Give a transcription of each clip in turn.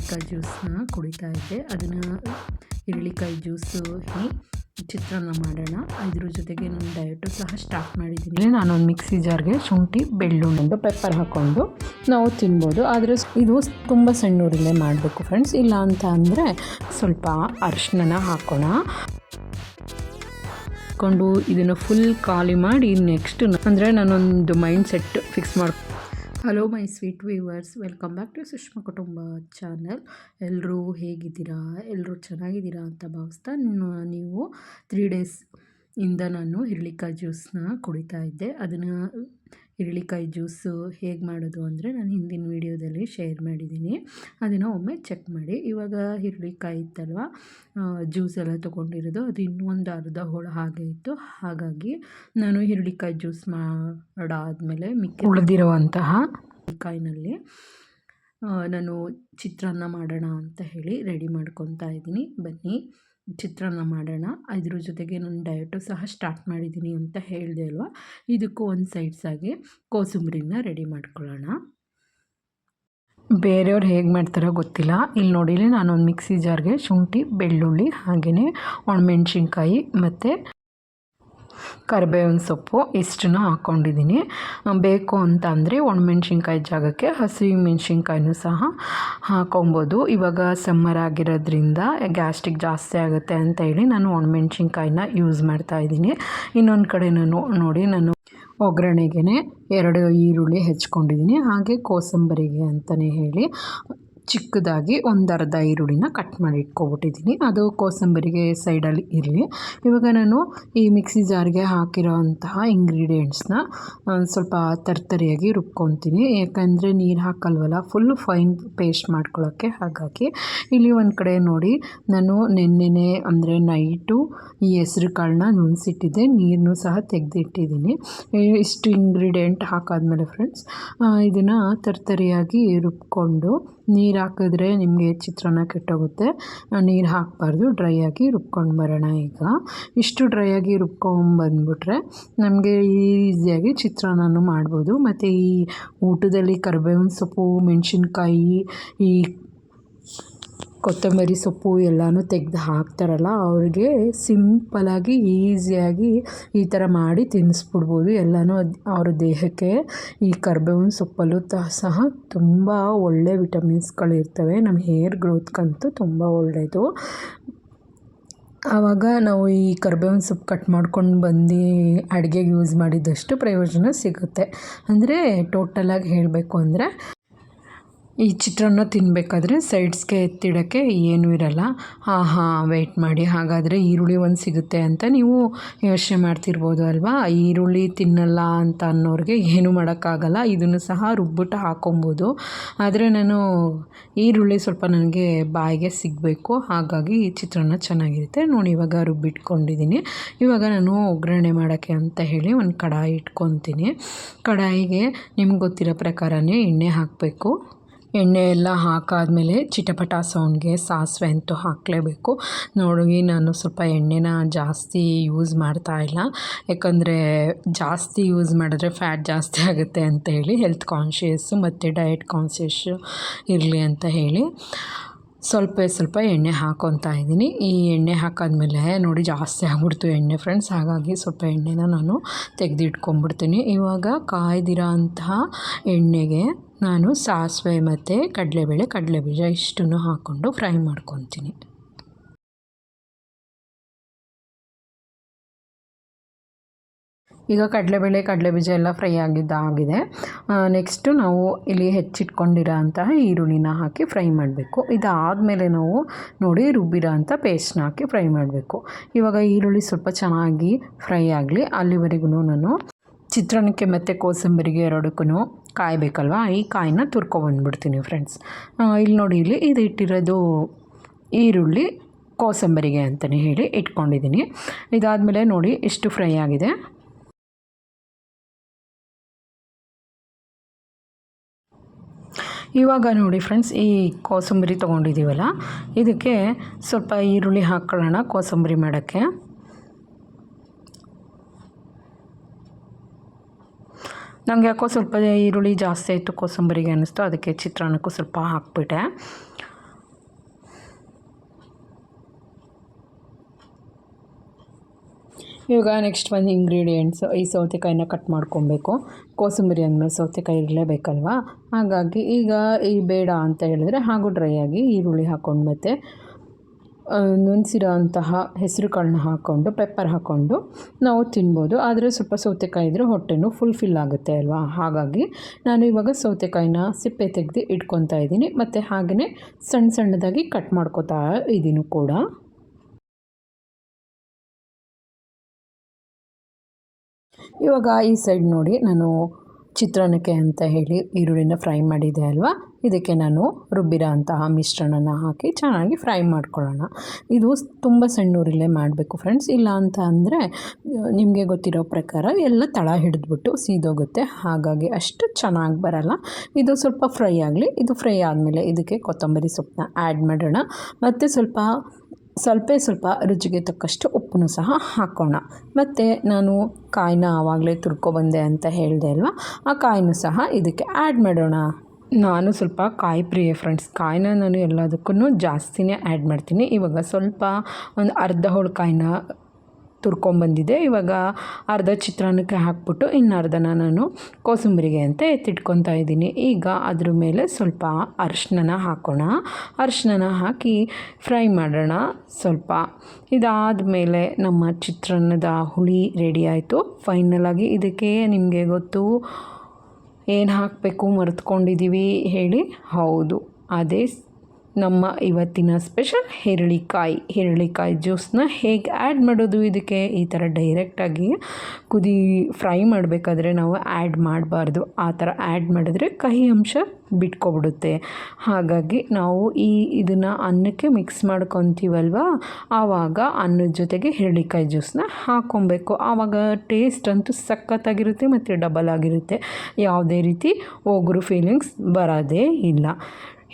ಹಿರಳಿಕಾಯಿ ಜ್ಯೂಸನ್ನ ಕುಡಿತಾ ಇದ್ದೆ. ಅದನ್ನು ಹಿರಳಿಕಾಯಿ ಜ್ಯೂಸು ಚಿತ್ರಾನ್ನ ಮಾಡೋಣ, ಇದ್ರ ಜೊತೆಗೆ ನಾನು ಡಯಟು ಸಹ ಸ್ಟಾರ್ಟ್ ಮಾಡಿದ್ದೀನಿ. ನಾನೊಂದು ಮಿಕ್ಸಿ ಜಾರ್ಗೆ ಶುಂಠಿ, ಬೆಳ್ಳುಳ್ಳಿ, ಪೆಪ್ಪರ್ ಹಾಕ್ಕೊಂಡು ನಾವು ತಿನ್ಬೋದು. ಆದರೆ ಇದು ತುಂಬ ಸಣ್ಣ ಉರಿಲೇ ಮಾಡಬೇಕು ಫ್ರೆಂಡ್ಸ್. ಇಲ್ಲ ಅಂತ ಅಂದರೆ ಸ್ವಲ್ಪ ಅರಿಶಿನ ಹಾಕೋಣ. ಹಾಕ್ಕೊಂಡು ಇದನ್ನು ಫುಲ್ ಖಾಲಿ ಮಾಡಿ ನೆಕ್ಸ್ಟ್ ಅಂದರೆ ನಾನೊಂದು ಮೈಂಡ್ ಸೆಟ್ ಫಿಕ್ಸ್ ಮಾಡ್ಕೊ. Hello my sweet viewers, welcome back to Sushma Kutumba channel. ಎಲ್ಲರೂ ಹೇಗಿದ್ದೀರಾ? ಎಲ್ಲರೂ ಚೆನ್ನಾಗಿದ್ದೀರಾ ಅಂತ ಭಾವಿಸ್ತಾ, ನೀವು 3 days ಇಂದ ನಾನು ಹಿರಳಿಕಾಯಿ ಜ್ಯೂಸನ್ನ ಕುಡಿತಾ ಇದ್ದೆ. ಅದನ್ನು ಹಿರಳಿಕಾಯಿ ಜ್ಯೂಸು ಹೇಗೆ ಮಾಡೋದು ಅಂದರೆ ನಾನು ಹಿಂದಿನ ವೀಡಿಯೋದಲ್ಲಿ ಶೇರ್ ಮಾಡಿದ್ದೀನಿ, ಅದನ್ನು ಒಮ್ಮೆ ಚೆಕ್ ಮಾಡಿ. ಇವಾಗ ಹಿರಳಿಕಾಯಿ ಇತ್ತಲ್ವ, ಜ್ಯೂಸ್ ಎಲ್ಲ ತೊಗೊಂಡಿರೋದು ಅದು ಇನ್ನೂ ಒಂದು ಅರ್ಧ ಹೋಳು ಹಾಗೆ ಇತ್ತು. ಹಾಗಾಗಿ ನಾನು ಹಿರಳಿಕಾಯಿ ಜ್ಯೂಸ್ ಮಾಡಾದಮೇಲೆ ಉಳಿದಿರುವಂತಹ ಕಾಯಿನಲ್ಲಿ ನಾನು ಚಿತ್ರಾನ್ನ ಮಾಡೋಣ ಅಂತ ಹೇಳಿ ರೆಡಿ ಮಾಡ್ಕೊತಾ ಇದ್ದೀನಿ. ಬನ್ನಿ ಚಿತ್ರಾನ್ನ ಮಾಡೋಣ. ಇದ್ರ ಜೊತೆಗೆ ನಾನು ಡಯಟು ಸಹ ಸ್ಟಾರ್ಟ್ ಮಾಡಿದ್ದೀನಿ ಅಂತ ಹೇಳಿದೆ ಅಲ್ವಾ. ಇದಕ್ಕೂ ಒಂದು ಸೈಡ್ಸಾಗಿ ಕೋಸಂಬರಿನ ರೆಡಿ ಮಾಡ್ಕೊಳ್ಳೋಣ. ಬೇರೆಯವ್ರು ಹೇಗೆ ಮಾಡ್ತಾರೋ ಗೊತ್ತಿಲ್ಲ. ಇಲ್ಲಿ ನೋಡಿಲಿ ನಾನೊಂದು ಮಿಕ್ಸಿ ಜಾರ್ಗೆ ಶುಂಠಿ, ಬೆಳ್ಳುಳ್ಳಿ, ಹಾಗೆಯೇ ಒಣಮೆಣ್ಸಿನ್ಕಾಯಿ ಮತ್ತು ಕರಿಬೇವಿನ ಸೊಪ್ಪು ಇಷ್ಟನ್ನು ಹಾಕ್ಕೊಂಡಿದ್ದೀನಿ. ಬೇಕು ಅಂತ ಅಂದರೆ ಒಣಮೆಣ್ಸಿನ್ಕಾಯಿ ಜಾಗಕ್ಕೆ ಹಸಿರು ಮೆಣಸಿನ್ಕಾಯಿನೂ ಸಹ ಹಾಕೊಬೋದು. ಇವಾಗ ಸಮ್ಮರ್ ಆಗಿರೋದ್ರಿಂದ ಗ್ಯಾಸ್ಟ್ರಿಕ್ ಜಾಸ್ತಿ ಆಗುತ್ತೆ ಅಂತ ಹೇಳಿ ನಾನು ಒಣಮೆಣ್ಸಿನ್ಕಾಯಿನ ಯೂಸ್ ಮಾಡ್ತಾಯಿದ್ದೀನಿ. ಇನ್ನೊಂದು ಕಡೆ ನೋಡಿ ನಾನು ಒಗ್ಗರಣೆಗೆ 2 ಈರುಳ್ಳಿ ಹೆಚ್ಕೊಂಡಿದ್ದೀನಿ. ಹಾಗೆ ಕೋಸಂಬರಿಗೆ ಅಂತಲೇ ಹೇಳಿ ಚಿಕ್ಕದಾಗಿ ಒಂದು ಅರ್ಧ ಈರುಳ್ಳಿನ ಕಟ್ ಮಾಡಿ ಇಟ್ಕೊಬಿಟ್ಟಿದ್ದೀನಿ. ಅದು ಕೋಸಂಬರಿಗೆ ಸೈಡಲ್ಲಿ ಇರಲಿ. ಇವಾಗ ನಾನು ಈ ಮಿಕ್ಸಿ ಜಾರ್ಗೆ ಹಾಕಿರೋ ಅಂತಹ ಇಂಗ್ರೀಡಿಯೆಂಟ್ಸ್ನ ಸ್ವಲ್ಪ ತರ್ತರಿಯಾಗಿ ರುಬ್ಕೊತೀನಿ. ಯಾಕಂದರೆ ನೀರು ಹಾಕಲ್ವಲ್ಲ, ಫುಲ್ ಫೈನ್ ಪೇಸ್ಟ್ ಮಾಡ್ಕೊಳ್ಳೋಕ್ಕೆ. ಹಾಗಾಗಿ ಇಲ್ಲಿ ಒಂದು ಕಡೆ ನೋಡಿ ನಾನು ನೆನ್ನೆನೆ ಅಂದರೆ ನೈಟು ಈ ಹೆಸ್ರು ಕಾಳನ್ನ ನೆನೆಸಿಟ್ಟಿದ್ದೆ, ನೀರನ್ನು ಸಹ ತೆಗೆದಿಟ್ಟಿದ್ದೀನಿ. ಇಷ್ಟು ಇಂಗ್ರೀಡಿಯೆಂಟ್ ಹಾಕಾದ್ಮೇಲೆ ಫ್ರೆಂಡ್ಸ್ ಇದನ್ನು ತರ್ತರಿಯಾಗಿ ರುಬ್ಕೊಂಡು, ನೀರು ಹಾಕಿದ್ರೆ ನಿಮಗೆ ಚಿತ್ರಾನ್ನ ಕೆಟ್ಟೋಗುತ್ತೆ, ನೀರು ಹಾಕಬಾರ್ದು, ಡ್ರೈ ಆಗಿ ರುಬ್ಕೊಂಡು ಬರೋಣ. ಈಗ ಇಷ್ಟು ಡ್ರೈ ಆಗಿ ರುಬ್ಕೊಂಡ್ಬಂದ್ಬಿಟ್ರೆ ನಮಗೆ ಈಸಿಯಾಗಿ ಚಿತ್ರಾನ್ನನೂ ಮಾಡ್ಬೋದು. ಮತ್ತು ಈ ಊಟದಲ್ಲಿ ಕರಿಬೇವಿನ ಸೊಪ್ಪು, ಮೆಣಸಿನ್ಕಾಯಿ, ಈ ಕೊತ್ತಂಬರಿ ಸೊಪ್ಪು ಎಲ್ಲನೂ ತೆಗೆದು ಹಾಕ್ತಾರಲ್ಲ, ಅವ್ರಿಗೆ ಸಿಂಪಲಾಗಿ ಈಸಿಯಾಗಿ ಈ ಥರ ಮಾಡಿ ತಿನ್ನಿಸ್ಬಿಡ್ಬೋದು. ಎಲ್ಲನೂ ಅವ್ರ ದೇಹಕ್ಕೆ ಈ ಕರಿಬೇವಿನ ಸೊಪ್ಪಲ್ಲೂ ಸಹ ತುಂಬ ಒಳ್ಳೆ ವಿಟಮಿನ್ಸ್ಗಳಿರ್ತವೆ. ನಮ್ಮ ಹೇರ್ ಗ್ರೋತ್ಗಂತೂ ತುಂಬ ಒಳ್ಳೆಯದು. ಆವಾಗ ನಾವು ಈ ಕರಿಬೇವಿನ ಸೊಪ್ಪು ಕಟ್ ಮಾಡ್ಕೊಂಡು ಬಂದು ಅಡುಗೆಗೆ ಯೂಸ್ ಮಾಡಿದಷ್ಟು ಪ್ರಯೋಜನ ಸಿಗುತ್ತೆ. ಅಂದರೆ ಟೋಟಲಾಗಿ ಹೇಳಬೇಕು ಅಂದರೆ ಈ ಚಿತ್ರಾನ್ನ ತಿನ್ನಬೇಕಾದ್ರೆ ಸೈಡ್ಸ್ಗೆ ಎತ್ತಿಡೋಕ್ಕೆ ಏನೂ ಇರಲ್ಲ. ವೆಯ್ಟ್ ಮಾಡಿ, ಹಾಗಾದರೆ ಈರುಳ್ಳಿ ಒಂದು ಸಿಗುತ್ತೆ ಅಂತ ನೀವು ಯೋಚನೆ ಮಾಡ್ತಿರ್ಬೋದು ಅಲ್ವಾ. ಈರುಳ್ಳಿ ತಿನ್ನಲ್ಲ ಅಂತ ಅನ್ನೋರಿಗೆ ಏನೂ ಮಾಡೋಕ್ಕಾಗಲ್ಲ, ಇದನ್ನು ಸಹ ರುಬ್ಬಿಟ್ಟು ಹಾಕೊಬೋದು. ಆದರೆ ನಾನು ಈರುಳ್ಳಿ ಸ್ವಲ್ಪ ನನಗೆ ಬಾಯಿಗೆ ಸಿಗಬೇಕು, ಹಾಗಾಗಿ ಈ ಚಿತ್ರಾನ್ನ ಚೆನ್ನಾಗಿರುತ್ತೆ ನೋಡಿ. ಇವಾಗ ರುಬ್ಬಿಟ್ಕೊಂಡಿದ್ದೀನಿ. ಇವಾಗ ನಾನು ಒಗ್ಗರಣೆ ಮಾಡೋಕ್ಕೆ ಅಂತ ಹೇಳಿ ಒಂದು ಕಡಾಯಿ ಇಟ್ಕೊತೀನಿ. ಕಡಾಯಿಗೆ ನಿಮ್ಗೆ ಗೊತ್ತಿರೋ ಪ್ರಕಾರನೇ ಎಣ್ಣೆ ಹಾಕಬೇಕು. ಎಣ್ಣೆ ಎಲ್ಲ ಹಾಕಾದ್ಮೇಲೆ ಚಿಟಪಟ ಸೌಂಡ್ಗೆ ಸಾಸಿವೆ ಅಂತೂ ಹಾಕಲೇಬೇಕು. ನೋಡಿ ನಾನು ಸ್ವಲ್ಪ ಎಣ್ಣೆನ ಜಾಸ್ತಿ ಯೂಸ್ ಮಾಡ್ತಾಯಿಲ್ಲ, ಯಾಕಂದರೆ ಜಾಸ್ತಿ ಯೂಸ್ ಮಾಡಿದ್ರೆ ಫ್ಯಾಟ್ ಜಾಸ್ತಿ ಆಗುತ್ತೆ ಅಂತ ಹೇಳಿ, ಹೆಲ್ತ್ ಕಾನ್ಷಿಯಸ್ಸು ಮತ್ತು ಡಯಟ್ ಕಾನ್ಷಿಯಸ್ಸು ಇರಲಿ ಅಂತ ಹೇಳಿ ಸ್ವಲ್ಪ ಎಣ್ಣೆ ಹಾಕ್ಕೊತಾ ಇದ್ದೀನಿ. ಈ ಎಣ್ಣೆ ಹಾಕಾದ್ಮೇಲೆ ನೋಡಿ ಜಾಸ್ತಿ ಆಗ್ಬಿಡ್ತು ಎಣ್ಣೆ ಫ್ರೆಂಡ್ಸ್, ಹಾಗಾಗಿ ಸ್ವಲ್ಪ ಎಣ್ಣೆನ ನಾನು ತೆಗೆದಿಟ್ಕೊಂಡ್ಬಿಡ್ತೀನಿ. ಇವಾಗ ಕಾಯ್ದಿರೋ ಅಂತಹ ಎಣ್ಣೆಗೆ ನಾನು ಸಾಸಿವೆ ಮತ್ತು ಕಡಲೆಬೀಜ ಇಷ್ಟನ್ನು ಹಾಕ್ಕೊಂಡು ಫ್ರೈ ಮಾಡ್ಕೊತೀನಿ. ಈಗ ಕಡಲೆಬೀಜ ಎಲ್ಲ ಫ್ರೈ ಆಗಿದೆ. ನೆಕ್ಸ್ಟು ನಾವು ಇಲ್ಲಿ ಹೆಚ್ಚಿಟ್ಕೊಂಡಿರೋ ಅಂತಹ ಈರುಳ್ಳಿನ ಹಾಕಿ ಫ್ರೈ ಮಾಡಬೇಕು. ಇದಾದಮೇಲೆ ನಾವು ನೋಡಿ ರುಬ್ಬಿರೋ ಅಂಥ ಪೇಸ್ಟ್ನ ಹಾಕಿ ಫ್ರೈ ಮಾಡಬೇಕು. ಇವಾಗ ಈರುಳ್ಳಿ ಸ್ವಲ್ಪ ಚೆನ್ನಾಗಿ ಫ್ರೈ ಆಗಲಿ, ಅಲ್ಲಿವರೆಗೂ ನಾನು ಚಿತ್ರಾನ್ನಕ್ಕೆ ಮತ್ತು ಕೋಸಂಬರಿಗೆ ಎರಡಕ್ಕೂ ಕಾಯಬೇಕಲ್ವ, ಈ ಕಾಯಿನ ತುರ್ಕೊಬಂದ್ಬಿಡ್ತೀನಿ ಫ್ರೆಂಡ್ಸ್. ಇಲ್ಲಿ ನೋಡಿ, ಇದು ಇಟ್ಟಿರೋದು ಈರುಳ್ಳಿ ಕೋಸಂಬರಿಗೆ ಅಂತಲೇ ಹೇಳಿ ಇಟ್ಕೊಂಡಿದ್ದೀನಿ. ಇದಾದಮೇಲೆ ನೋಡಿ ಇಷ್ಟು ಫ್ರೈ ಆಗಿದೆ. ಇವಾಗ ನೋಡಿ ಫ್ರೆಂಡ್ಸ್, ಈ ಕೋಸಂಬರಿ ತೊಗೊಂಡಿದ್ದೀವಲ್ಲ, ಇದಕ್ಕೆ ಸ್ವಲ್ಪ ಈರುಳ್ಳಿ ಹಾಕ್ಕೊಳ್ಳೋಣ ಕೋಸಂಬರಿ ಮಾಡೋಕ್ಕೆ. ನನಗೆ ಯಾಕೋ ಸ್ವಲ್ಪ ಈರುಳ್ಳಿ ಜಾಸ್ತಿ ಆಯಿತು ಕೋಸಂಬರಿಗೆ ಅನ್ನಿಸ್ತು, ಅದಕ್ಕೆ ಚಿತ್ರಾನ್ನಕ್ಕೂ ಸ್ವಲ್ಪ ಹಾಕ್ಬಿಟ್ಟೆ. ಇವಾಗ ನೆಕ್ಸ್ಟ್ ಒಂದು ಇಂಗ್ರೀಡಿಯೆಂಟ್ಸ್, ಈ ಸೌತೆಕಾಯಿನ ಕಟ್ ಮಾಡ್ಕೊಬೇಕು. ಕೋಸಂಬರಿ ಅಂದಮೇಲೆ ಸೌತೆಕಾಯಿ ಇರಲೇಬೇಕಲ್ವಾ, ಹಾಗಾಗಿ ಈಗ ಈ ಬೇಡ ಅಂತ ಹೇಳಿದ್ರೆ ಹಾಗೂ ಡ್ರೈ ಆಗಿ ಈರುಳ್ಳಿ ಹಾಕ್ಕೊಂಡು ಮತ್ತು ನೆನೆಸಿರೋ ಅಂತಹ ಹೆಸರು ಕಾಳನ್ನ ಹಾಕ್ಕೊಂಡು ಪೆಪ್ಪರ್ ಹಾಕ್ಕೊಂಡು ನಾವು ತಿನ್ಬೋದು. ಆದರೆ ಸ್ವಲ್ಪ ಸೌತೆಕಾಯಿ ಇದ್ದರೆ ಹೊಟ್ಟೆನೂ ಫುಲ್ ಆಗುತ್ತೆ ಅಲ್ವಾ, ಹಾಗಾಗಿ ನಾನು ಇವಾಗ ಸೌತೆಕಾಯಿನ ಸಿಪ್ಪೆ ತೆಗೆದು ಇಟ್ಕೊತಾ ಇದ್ದೀನಿ ಮತ್ತು ಹಾಗೆಯೇ ಸಣ್ಣದಾಗಿ ಕಟ್ ಮಾಡ್ಕೊತಾ ಇದ್ದೀನಿ ಕೂಡ. ಇವಾಗ ಈ ಸೈಡ್ ನೋಡಿ, ನಾನು ಚಿತ್ರಾನ್ನಕ್ಕೆ ಅಂತ ಹೇಳಿ ಈರುಳ್ಳಿನ ಫ್ರೈ ಮಾಡಿದೆ ಅಲ್ವಾ, ಇದಕ್ಕೆ ನಾನು ರುಬ್ಬಿರೋ ಅಂತಹ ಮಿಶ್ರಣನ ಹಾಕಿ ಚೆನ್ನಾಗಿ ಫ್ರೈ ಮಾಡ್ಕೊಳ್ಳೋಣ. ಇದು ತುಂಬ ಸಣ್ಣ ಉರಿಲೇ ಮಾಡಬೇಕು ಫ್ರೆಂಡ್ಸ್, ಇಲ್ಲ ಅಂತ ಅಂದರೆ ನಿಮಗೆ ಗೊತ್ತಿರೋ ಪ್ರಕಾರ ಎಲ್ಲ ತಳ ಹಿಡಿದ್ಬಿಟ್ಟು ಸೀದೋಗುತ್ತೆ, ಹಾಗಾಗಿ ಅಷ್ಟು ಚೆನ್ನಾಗಿ ಬರಲ್ಲ. ಇದು ಸ್ವಲ್ಪ ಫ್ರೈ ಆಗಲಿ. ಇದು ಫ್ರೈ ಆದಮೇಲೆ ಇದಕ್ಕೆ ಕೊತ್ತಂಬರಿ ಸೊಪ್ಪನ್ನ ಆ್ಯಡ್ ಮಾಡೋಣ ಮತ್ತು ಸ್ವಲ್ಪ ರುಚಿಗೆ ತಕ್ಕಷ್ಟು ಉಪ್ಪನ್ನು ಸಹ ಹಾಕೋಣ. ಮತ್ತು ನಾನು ಕಾಯಿನ ಆವಾಗಲೇ ತುರ್ಕೊಬಂದೆ ಅಂತ ಹೇಳಿದೆ ಅಲ್ವಾ, ಆ ಕಾಯಿನೂ ಸಹ ಇದಕ್ಕೆ ಆ್ಯಡ್ ಮಾಡೋಣ. ನಾನು ಸ್ವಲ್ಪ ಕಾಯಿ ಪ್ರಿಯ ಫ್ರೆಂಡ್ಸ್, ಕಾಯಿನ ನಾನು ಎಲ್ಲದಕ್ಕೂ ಜಾಸ್ತಿನೇ ಆ್ಯಡ್ ಮಾಡ್ತೀನಿ. ಇವಾಗ ಸ್ವಲ್ಪ ಒಂದು ಅರ್ಧ ಹೋಳು ಕಾಯಿನ ತುರ್ಕೊಂಬಂದಿದೆ. ಇವಾಗ ಅರ್ಧ ಚಿತ್ರಾನ್ನಕ್ಕೆ ಹಾಕ್ಬಿಟ್ಟು ಇನ್ನು ಅರ್ಧನ ನಾನು ಕೋಸಂಬರಿಗೆ ಅಂತ ಎತ್ತಿಟ್ಕೊತಾ ಇದ್ದೀನಿ. ಈಗ ಅದ್ರ ಮೇಲೆ ಸ್ವಲ್ಪ ಅರಿಶಿನ ಹಾಕೋಣ. ಅರಿಶಿನ ಹಾಕಿ ಫ್ರೈ ಮಾಡೋಣ ಸ್ವಲ್ಪ. ಇದಾದ ಮೇಲೆ ನಮ್ಮ ಚಿತ್ರಾನ್ನದ ಹುಳಿ ರೆಡಿ ಆಯಿತು. ಫೈನಲಾಗಿ ಇದಕ್ಕೆ ನಿಮಗೆ ಗೊತ್ತು ಏನು ಹಾಕಬೇಕು ಮರೆತ್ಕೊಂಡಿದ್ದೀವಿ ಹೇಳಿ? ಹೌದು, ಅದೇ ನಮ್ಮ ಇವತ್ತಿನ ಸ್ಪೆಷಲ್ ಹೆರಳಿಕಾಯಿ ಜ್ಯೂಸನ್ನ ಹೇಗೆ ಆ್ಯಡ್ ಮಾಡೋದು ಇದಕ್ಕೆ? ಈ ಥರ ಡೈರೆಕ್ಟಾಗಿ ಫ್ರೈ ಮಾಡಬೇಕಾದ್ರೆ ನಾವು ಆ್ಯಡ್ ಮಾಡಬಾರ್ದು. ಆ ಥರ ಆ್ಯಡ್ ಮಾಡಿದ್ರೆ ಕಹಿ ಅಂಶ ಬಿಟ್ಕೊಬಿಡುತ್ತೆ. ಹಾಗಾಗಿ ನಾವು ಇದನ್ನು ಅನ್ನಕ್ಕೆ ಮಿಕ್ಸ್ ಮಾಡ್ಕೊತೀವಲ್ವ, ಆವಾಗ ಅನ್ನದ ಜೊತೆಗೆ ಹೆರಳಿಕಾಯಿ ಜ್ಯೂಸನ್ನ ಹಾಕ್ಕೊಬೇಕು. ಆವಾಗ ಟೇಸ್ಟ್ ಅಂತೂ ಸಖತ್ತಾಗಿರುತ್ತೆ ಮತ್ತು ಡಬಲ್ ಆಗಿರುತ್ತೆ. ಯಾವುದೇ ರೀತಿ ಒಗರು ಫೀಲಿಂಗ್ಸ್ ಬರೋದೇ ಇಲ್ಲ.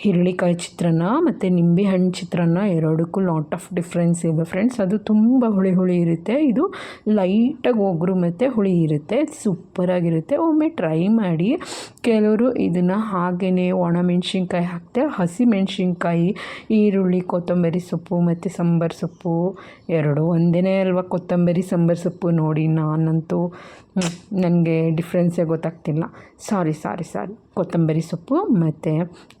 ಹಿರಳಿಕಾಯಿ ಚಿತ್ರಾನ್ನ ಮತ್ತು ನಿಂಬೆಹಣ್ಣು ಚಿತ್ರಾನ್ನ ಎರಡಕ್ಕೂ ಲಾಟ್ ಆಫ್ ಡಿಫ್ರೆನ್ಸ್ ಇದೆ ಫ್ರೆಂಡ್ಸ್. ಅದು ತುಂಬ ಹುಳಿ ಇರುತ್ತೆ, ಇದು ಲೈಟಾಗಿ ಒಗರು ಮತ್ತು ಹುಳಿ ಇರುತ್ತೆ. ಸೂಪರಾಗಿರುತ್ತೆ, ಒಮ್ಮೆ ಟ್ರೈ ಮಾಡಿ. ಕೆಲವರು ಇದನ್ನು ಹಾಗೆಯೇ ಒಣಮೆಣ್ಸಿನ್ಕಾಯಿ ಹಾಕ್ತಾರೆ, ಹಸಿಮೆಣ್ಸಿನ್ಕಾಯಿ, ಈರುಳ್ಳಿ, ಕೊತ್ತಂಬರಿ ಸೊಪ್ಪು ಮತ್ತು ಸಾಂಬಾರು ಸೊಪ್ಪು ಎರಡು ಒಂದೇ ಅಲ್ವಾ? ಕೊತ್ತಂಬರಿ ಸಾಂಬಾರು ಸೊಪ್ಪು ನೋಡಿ, ನಾನಂತೂ ನನಗೆ ಡಿಫ್ರೆನ್ಸೇ ಗೊತ್ತಾಗ್ತಿಲ್ಲ. ಸಾರಿ ಕೊತ್ತಂಬರಿ ಸೊಪ್ಪು ಮತ್ತು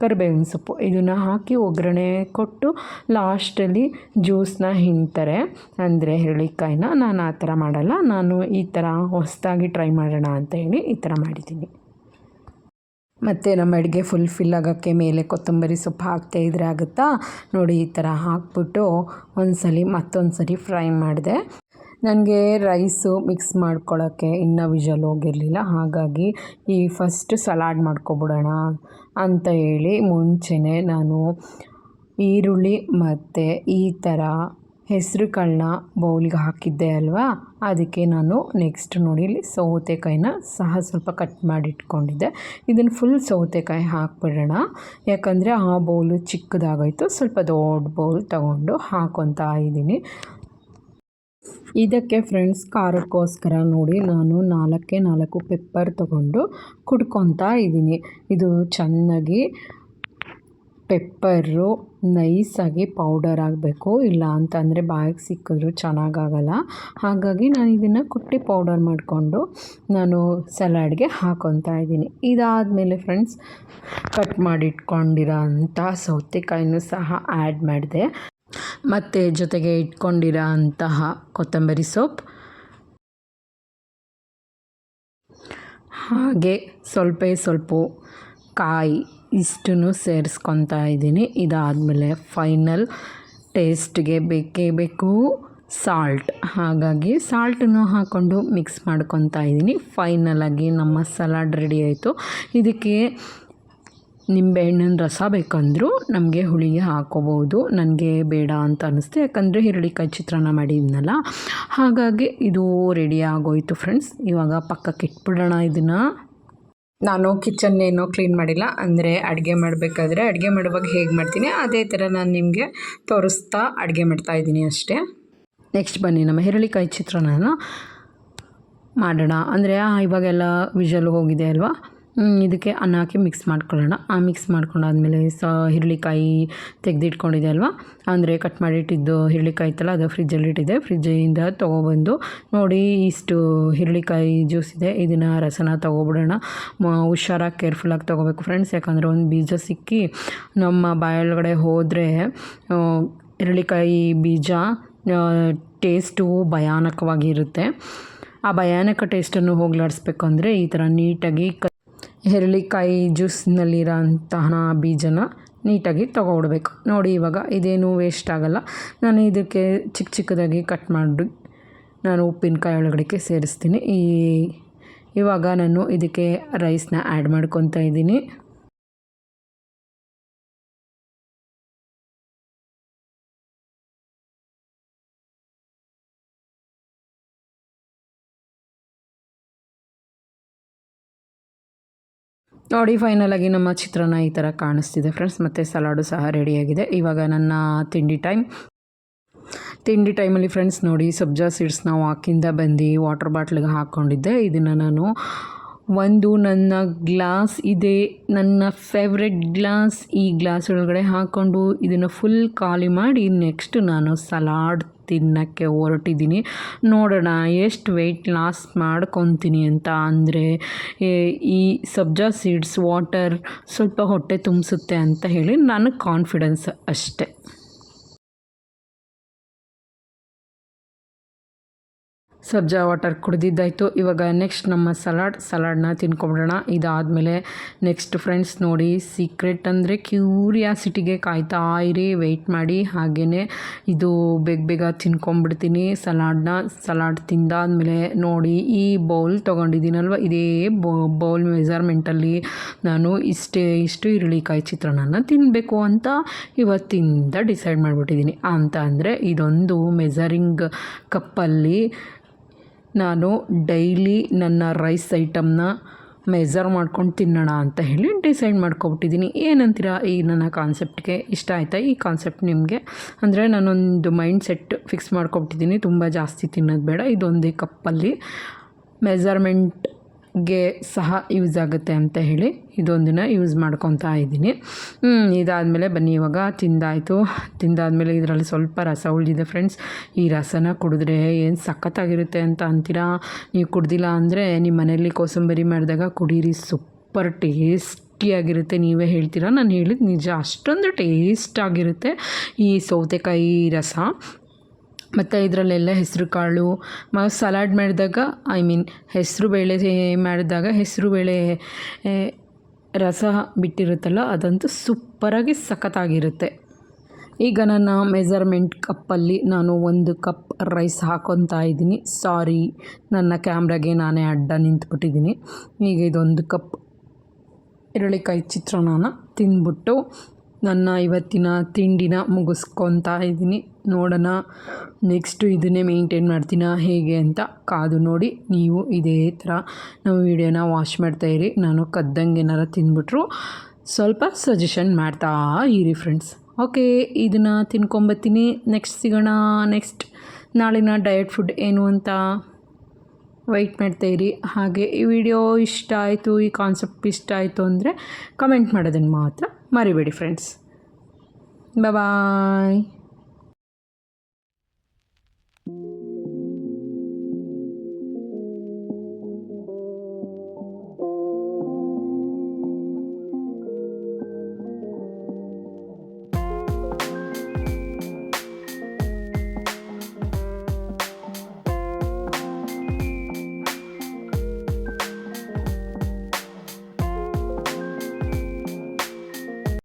ಕರಿಬೇವಿನ ಸೊಪ್ಪು ಇದನ್ನು ಹಾಕಿ ಒಗ್ಗರಣೆ ಕೊಟ್ಟು ಲಾಸ್ಟಲ್ಲಿ ಜ್ಯೂಸನ್ನ ಹಿಂಡ್ತಾರೆ, ಅಂದರೆ ಹೆರಳಿಕಾಯಿನ. ನಾನು ಆ ಥರ ಮಾಡಲ್ಲ, ನಾನು ಈ ಥರ ಹೊಸದಾಗಿ ಟ್ರೈ ಮಾಡೋಣ ಅಂತ ಹೇಳಿ ಈ ಥರ ಮಾಡಿದ್ದೀನಿ. ಮತ್ತು ನಮ್ಮ ಅಡುಗೆ ಫಿಲ್ ಆಗೋಕ್ಕೆ ಮೇಲೆ ಕೊತ್ತಂಬರಿ ಸೊಪ್ಪು ಹಾಕ್ತಾ ಇದ್ರೆ ಆಗುತ್ತಾ ನೋಡಿ. ಈ ಥರ ಹಾಕ್ಬಿಟ್ಟು ಮತ್ತೊಂದು ಸಲ ಫ್ರೈ ಮಾಡಿದೆ. ನನಗೆ ರೈಸು ಮಿಕ್ಸ್ ಮಾಡ್ಕೊಳ್ಳೋಕ್ಕೆ ಇನ್ನೂ ವಿಷಲ್ ಹೋಗಿರಲಿಲ್ಲ, ಹಾಗಾಗಿ ಈ ಫಸ್ಟ್ ಸಲಾಡ್ ಮಾಡ್ಕೊಬಿಡೋಣ ಅಂತ ಹೇಳಿ ಮುಂಚೆನೇ ನಾನು ಈರುಳ್ಳಿ ಮತ್ತು ಈ ಥರ ಹೆಸರು ಕಾಳನ್ನ ಬೌಲ್ಗೆ ಹಾಕಿದ್ದೆ ಅಲ್ವಾ, ಅದಕ್ಕೆ ನಾನು ನೆಕ್ಸ್ಟ್ ನೋಡಿ ಇಲ್ಲಿ ಸೌತೆಕಾಯಿನ ಸಹ ಸ್ವಲ್ಪ ಕಟ್ ಮಾಡಿ ಇಟ್ಕೊಂಡಿದ್ದೆ. ಇದನ್ನು ಫುಲ್ ಸೌತೆಕಾಯಿ ಹಾಕ್ಬಿಡೋಣ, ಯಾಕಂದರೆ ಆ ಬೌಲು ಚಿಕ್ಕದಾಗೋಯ್ತು. ಸ್ವಲ್ಪ ದೊಡ್ಡ ಬೌಲ್ ತಗೊಂಡು ಹಾಕ್ಕೊತಾ ಇದ್ದೀನಿ. ಇದಕ್ಕೆ ಫ್ರೆಂಡ್ಸ್ ಖಾರಕ್ಕೋಸ್ಕರ ನೋಡಿ ನಾನು 4 ಪೆಪ್ಪರ್ ತೊಗೊಂಡು ಕುಟ್ಕೊತಾ ಇದ್ದೀನಿ. ಇದು ಚೆನ್ನಾಗಿ ಪೆಪ್ಪರು ನೈಸಾಗಿ ಪೌಡರ್ ಆಗಬೇಕು, ಇಲ್ಲ ಅಂತಂದರೆ ಬಾಯಿಗೆ ಸಿಕ್ಕಿದ್ರೂ ಚೆನ್ನಾಗಾಗಲ್ಲ. ಹಾಗಾಗಿ ನಾನು ಇದನ್ನು ಕುಟ್ಟಿ ಪೌಡರ್ ಮಾಡಿಕೊಂಡು ನಾನು ಸಲಾಡ್ಗೆ ಹಾಕ್ಕೊತಾ ಇದ್ದೀನಿ. ಇದಾದಮೇಲೆ ಫ್ರೆಂಡ್ಸ್ ಕಟ್ ಮಾಡಿಟ್ಕೊಂಡಿರೋ ಅಂಥ ಸೌತೆಕಾಯಿನೂ ಸಹ ಆ್ಯಡ್ ಮಾಡಿದೆ. ಮತ್ತು ಜೊತೆಗೆ ಇಟ್ಕೊಂಡಿರೋ ಅಂತಹ ಕೊತ್ತಂಬರಿ ಸೊಪ್ಪು, ಹಾಗೆ ಸ್ವಲ್ಪ ಕಾಯಿ ಇಷ್ಟನ್ನು ಸೇರಿಸ್ಕೊತಾ ಇದ್ದೀನಿ. ಇದಾದಮೇಲೆ ಫೈನಲ್ ಟೇಸ್ಟ್ಗೆ ಬೇಕು ಸಾಲ್ಟ್, ಹಾಗಾಗಿ ಸಾಲ್ಟನ್ನು ಹಾಕ್ಕೊಂಡು ಮಿಕ್ಸ್ ಮಾಡ್ಕೊತಾ ಇದ್ದೀನಿ. ಫೈನಲಾಗಿ ನಮ್ಮ ಸಲಾಡ್ ರೆಡಿ ಆಯಿತು. ಇದಕ್ಕೆ ನಿಂಬೆಹಣ್ಣಿನ ರಸ ಬೇಕಂದರೂ ನಮಗೆ ಹುಳಿಗೆ ಹಾಕ್ಕೋಬೋದು. ನನಗೆ ಬೇಡ ಅಂತ ಅನ್ನಿಸ್ತು, ಯಾಕಂದರೆ ಹೆರಳಿಕಾಯಿ ಚಿತ್ರಾನ್ನ ಮಾಡಿದ್ನಲ್ಲ, ಹಾಗಾಗಿ ಇದು ರೆಡಿ ಆಗೋಯಿತು ಫ್ರೆಂಡ್ಸ್. ಇವಾಗ ಪಕ್ಕಕ್ಕೆ ಇಟ್ಬಿಡೋಣ ಇದನ್ನು. ನಾನು ಕಿಚನ್ ಏನೋ ಕ್ಲೀನ್ ಮಾಡಿಲ್ಲ, ಅಂದರೆ ಅಡುಗೆ ಮಾಡುವಾಗ ಹೇಗೆ ಮಾಡ್ತೀನಿ ಅದೇ ಥರ ನಾನು ನಿಮಗೆ ತೋರಿಸ್ತಾ ಅಡುಗೆ ಮಾಡ್ತಾಯಿದ್ದೀನಿ ಅಷ್ಟೇ. ನೆಕ್ಸ್ಟ್ ಬನ್ನಿ ನಮ್ಮ ಹೆರಳಿಕಾಯಿ ಚಿತ್ರಾನ್ನ ಮಾಡೋಣ. ಅಂದರೆ ಇವಾಗೆಲ್ಲ ವಿಷಲ್ ಹೋಗಿದೆ ಅಲ್ವಾ, ಇದಕ್ಕೆ ಅನ್ನ ಹಾಕಿ ಮಿಕ್ಸ್ ಮಾಡ್ಕೊಳ್ಳೋಣ. ಮಿಕ್ಸ್ ಮಾಡ್ಕೊಂಡಾದ್ಮೇಲೆ ಹಿರಳಿಕಾಯಿ ತೆಗೆದಿಟ್ಕೊಂಡಿದೆ ಅಲ್ವಾ, ಅಂದರೆ ಕಟ್ ಮಾಡಿಟ್ಟಿದ್ದು ಹಿರಳಿಕಾಯಿ ಇತ್ತಲ್ಲ, ಅದು ಫ್ರಿಜ್ಜಲ್ಲಿಟ್ಟಿದೆ. ಫ್ರಿಜ್ಜಿಂದ ತೊಗೊಬಂದು ನೋಡಿ, ಇಷ್ಟು ಹಿರಳಿಕಾಯಿ ಜ್ಯೂಸ್ ಇದೆ. ಇದನ್ನು ರಸನ ತೊಗೊಬಿಡೋಣ. ಹುಷಾರಾಗಿ ಕೇರ್ಫುಲ್ಲಾಗಿ ತೊಗೋಬೇಕು ಫ್ರೆಂಡ್ಸ್, ಯಾಕಂದರೆ ಒಂದು ಬೀಜ ಸಿಕ್ಕಿ ನಮ್ಮ ಬಾಯೊಳಗಡೆ ಹೋದರೆ ಹಿರಳಿಕಾಯಿ ಬೀಜ ಟೇಸ್ಟು ಭಯಾನಕವಾಗಿರುತ್ತೆ. ಆ ಭಯಾನಕ ಟೇಸ್ಟನ್ನು ಹೋಗಲಾಡಿಸ್ಬೇಕು ಅಂದರೆ ಈ ಥರ ನೀಟಾಗಿ ಹಿರಳಿಕಾಯಿ ಜ್ಯೂಸ್ನಲ್ಲಿರೋಂತಹ ಬೀಜನ ನೀಟಾಗಿ ತೊಗೊಬಿಡ್ಬೇಕು. ನೋಡಿ, ಇವಾಗ ಇದೇನು ವೇಸ್ಟ್ ಆಗೋಲ್ಲ. ನಾನು ಇದಕ್ಕೆ ಚಿಕ್ಕ ಚಿಕ್ಕದಾಗಿ ಕಟ್ ಮಾಡಿ ನಾನು ಉಪ್ಪಿನಕಾಯಿ ಒಳಗಡೆಗೆ ಸೇರಿಸ್ತೀನಿ. ಇವಾಗ ನಾನು ಇದಕ್ಕೆ ರೈಸ್ನ ಆ್ಯಡ್ ಮಾಡ್ಕೊತಾ ಇದ್ದೀನಿ. ನೋಡಿ, ಫೈನಲಾಗಿ ನಮ್ಮ ಚಿತ್ರಾನ್ನ ಈ ಥರ ಕಾಣಿಸ್ತಿದೆ ಫ್ರೆಂಡ್ಸ್. ಮತ್ತು ಸಲಾಡು ಸಹ ರೆಡಿಯಾಗಿದೆ. ಇವಾಗ ನನ್ನ ತಿಂಡಿ ಟೈಮಲ್ಲಿ ಫ್ರೆಂಡ್ಸ್ ನೋಡಿ, ಸಬ್ಜಾ ಸೀಡ್ಸ್ನ ವಾಕಿಂದ ಬಂದು ವಾಟರ್ ಬಾಟ್ಲಿಗೆ ಹಾಕ್ಕೊಂಡಿದ್ದೆ. ಇದನ್ನು ನಾನು ನನ್ನ ಗ್ಲಾಸ್ ಇದೆ, ನನ್ನ ಫೇವ್ರೆಟ್ ಗ್ಲಾಸ್, ಈ ಗ್ಲಾಸ್ ಒಳಗಡೆ ಹಾಕ್ಕೊಂಡು ಇದನ್ನು ಫುಲ್ ಖಾಲಿ ಮಾಡಿ ನೆಕ್ಸ್ಟ್ ನಾನು ಸಲಾಡ್ ತಿನ್ನೋಕ್ಕೆ ಹೊರಟಿದ್ದೀನಿ. ನೋಡೋಣ ಎಷ್ಟು ವೆಯ್ಟ್ ಲಾಸ್ ಮಾಡ್ಕೊತೀನಿ ಅಂತ. ಅಂದರೆ ಈ ಸಬ್ಜಾ ಸೀಡ್ಸ್ ವಾಟರ್ ಸ್ವಲ್ಪ ಹೊಟ್ಟೆ ತುಂಬಿಸುತ್ತೆ ಅಂತ ಹೇಳಿ ನನಗೆ ಕಾನ್ಫಿಡೆನ್ಸ್ ಅಷ್ಟೆ. ಸಬ್ಜಾ ವಾಟರ್ ಕುಡಿದಿದ್ದಾಯಿತು. ಇವಾಗ ನೆಕ್ಸ್ಟ್ ನಮ್ಮ ಸಲಾಡ್ನ ತಿನ್ಕೊಂಬಿಡೋಣ. ಇದಾದಮೇಲೆ ನೆಕ್ಸ್ಟ್ ಫ್ರೆಂಡ್ಸ್ ನೋಡಿ, ಸೀಕ್ರೆಟ್ ಅಂದರೆ ಕ್ಯೂರಿಯಾಸಿಟಿಗೆ ಕಾಯ್ತಾ ಇರಿ, ವೆಯ್ಟ್ ಮಾಡಿ. ಹಾಗೆಯೇ ಇದು ಬೇಗ ತಿನ್ಕೊಂಬಿಡ್ತೀನಿ ಸಲಾಡ್ ತಿಂದಾದಮೇಲೆ ನೋಡಿ, ಈ ಬೌಲ್ ತೊಗೊಂಡಿದ್ದೀನಲ್ವ, ಇದೇ ಬೌಲ್ ಮೆಜರ್ಮೆಂಟಲ್ಲಿ ನಾನು ಇಷ್ಟು ಈರುಳ್ಳಿಕಾಯಿ ಚಿತ್ರಾನ್ನ ತಿನ್ನಬೇಕು ಅಂತ ಇವತ್ತಿಂದ ಡಿಸೈಡ್ ಮಾಡಿಬಿಟ್ಟಿದ್ದೀನಿ. ಅಂತ ಅಂದರೆ ಇದೊಂದು ಮೆಜರಿಂಗ್ ಕಪ್ಪಲ್ಲಿ ನಾನು ಡೈಲಿ ನನ್ನ ರೈಸ್ ಐಟಮ್ನ ಮೆಜರ್ ಮಾಡ್ಕೊಂಡು ತಿನ್ನೋಣ ಅಂತ ಹೇಳಿ ಡಿಸೈಡ್ ಮಾಡ್ಕೊಬಿಟ್ಟಿದ್ದೀನಿ. ಏನಂತೀರಾ ಈ ನನ್ನ ಕಾನ್ಸೆಪ್ಟ್ಗೆ? ಇಷ್ಟ ಆಯಿತಾ ಈ ಕಾನ್ಸೆಪ್ಟ್ ನಿಮಗೆ? ಅಂದರೆ ನಾನೊಂದು ಮೈಂಡ್ ಸೆಟ್ ಫಿಕ್ಸ್ ಮಾಡ್ಕೊಬಿಟ್ಟಿದ್ದೀನಿ, ತುಂಬ ಜಾಸ್ತಿ ತಿನ್ನೋದು ಬೇಡ, ಇದೊಂದೇ ಕಪ್ಪಲ್ಲಿ ಮೆಜರ್ಮೆಂಟ್ಗೆ ಸಹ ಯೂಸ್ ಆಗುತ್ತೆ ಅಂತ ಹೇಳಿ ಇದೊಂದನ್ನು ಯೂಸ್ ಮಾಡ್ಕೊತಾ ಇದ್ದೀನಿ. ಇದಾದಮೇಲೆ ಬನ್ನಿ, ಇವಾಗ ತಿಂದಾದಮೇಲೆ ಇದರಲ್ಲಿ ಸ್ವಲ್ಪ ರಸ ಉಳಿದಿದೆ ಫ್ರೆಂಡ್ಸ್. ಈ ರಸನ ಕುಡಿದ್ರೆ ಏನು ಸಖತ್ತಾಗಿರುತ್ತೆ ಅಂತ ಅಂತೀರಾ? ನೀವು ಕುಡ್ದಿಲ್ಲ ಅಂದರೆ ನಿಮ್ಮ ಮನೆಯಲ್ಲಿ ಕೋಸಂಬರಿ ಮಾಡಿದಾಗ ಕುಡೀರಿ, ಸೂಪರ್ ಟೇಸ್ಟಿಯಾಗಿರುತ್ತೆ. ನೀವೇ ಹೇಳ್ತೀರಾ, ನಾನು ಹೇಳಿದ ನಿಜ, ಅಷ್ಟೊಂದು ಟೇಸ್ಟಾಗಿರುತ್ತೆ ಈ ಸೌತೆಕಾಯಿ ರಸ. ಮತ್ತು ಇದರಲ್ಲೆಲ್ಲ ಹೆಸರು ಕಾಳು ಸಲಾಡ್ ಮಾಡಿದಾಗ, ಹೆಸರು ಬೇಳೆ ಮಾಡಿದಾಗ ಹೆಸರು ಬೇಳೆ ರಸ ಬಿಟ್ಟಿರುತ್ತಲ್ಲ, ಅದಂತೂ ಸೂಪರಾಗಿ ಸಖತ್ತಾಗಿರುತ್ತೆ. ಈಗ ನನ್ನ ಮೆಜರ್ಮೆಂಟ್ ಕಪ್ಪಲ್ಲಿ ನಾನು 1 ಕಪ್ ರೈಸ್ ಹಾಕ್ಕೊತಾ ಇದ್ದೀನಿ. ಸಾರಿ, ನನ್ನ ಕ್ಯಾಮ್ರಾಗೆ ನಾನೇ ಅಡ್ಡ ನಿಂತ್ಬಿಟ್ಟಿದ್ದೀನಿ. ಈಗ ಇದೊಂದು ಕಪ್ ಈರುಳ್ಳಿಕಾಯಿ ಚಿತ್ರಾನ್ನ ತಿಂದ್ಬಿಟ್ಟು ನನ್ನ ಇವತ್ತಿನ ತಿಂಡಿನ ಮುಗಿಸ್ಕೊತಾ ಇದ್ದೀನಿ. ನೋಡೋಣ ನೆಕ್ಸ್ಟು ಇದನ್ನೇ ಮೇಂಟೈನ್ ಮಾಡ್ತೀನ ಹೇಗೆ ಅಂತ ಕಾದು ನೋಡಿ. ನೀವು ಇದೇ ಥರ ನಾವು ವೀಡಿಯೋನ ವಾಚ್ ಮಾಡ್ತಾಯಿರಿ. ನಾನು ಕದ್ದಂಗೆ ಏನಾರು ತಿಂದ್ಬಿಟ್ರು ಸ್ವಲ್ಪ ಸಜೆಷನ್ ಮಾಡ್ತಾ ಇರಿ ಫ್ರೆಂಡ್ಸ್. ಓಕೆ, ಇದನ್ನು ತಿನ್ಕೊಂಬತ್ತೀನಿ. ನೆಕ್ಸ್ಟ್ ಸಿಗೋಣ. ನೆಕ್ಸ್ಟ್ ನಾಳಿನ ಡಯಟ್ ಫುಡ್ ಏನು ಅಂತ ವೆಯ್ಟ್ ಮಾಡ್ತಾಯಿರಿ. ಹಾಗೆ ಈ ವಿಡಿಯೋ ಇಷ್ಟ ಆಯಿತು, ಈ ಕಾನ್ಸೆಪ್ಟ್ ಇಷ್ಟ ಆಯಿತು ಅಂದರೆ ಕಮೆಂಟ್ ಮಾಡೋದನ್ನು ಮಾತ್ರ ಮರಿಬೇಡಿ ಫ್ರೆಂಡ್ಸ್. ಬಾಯ್.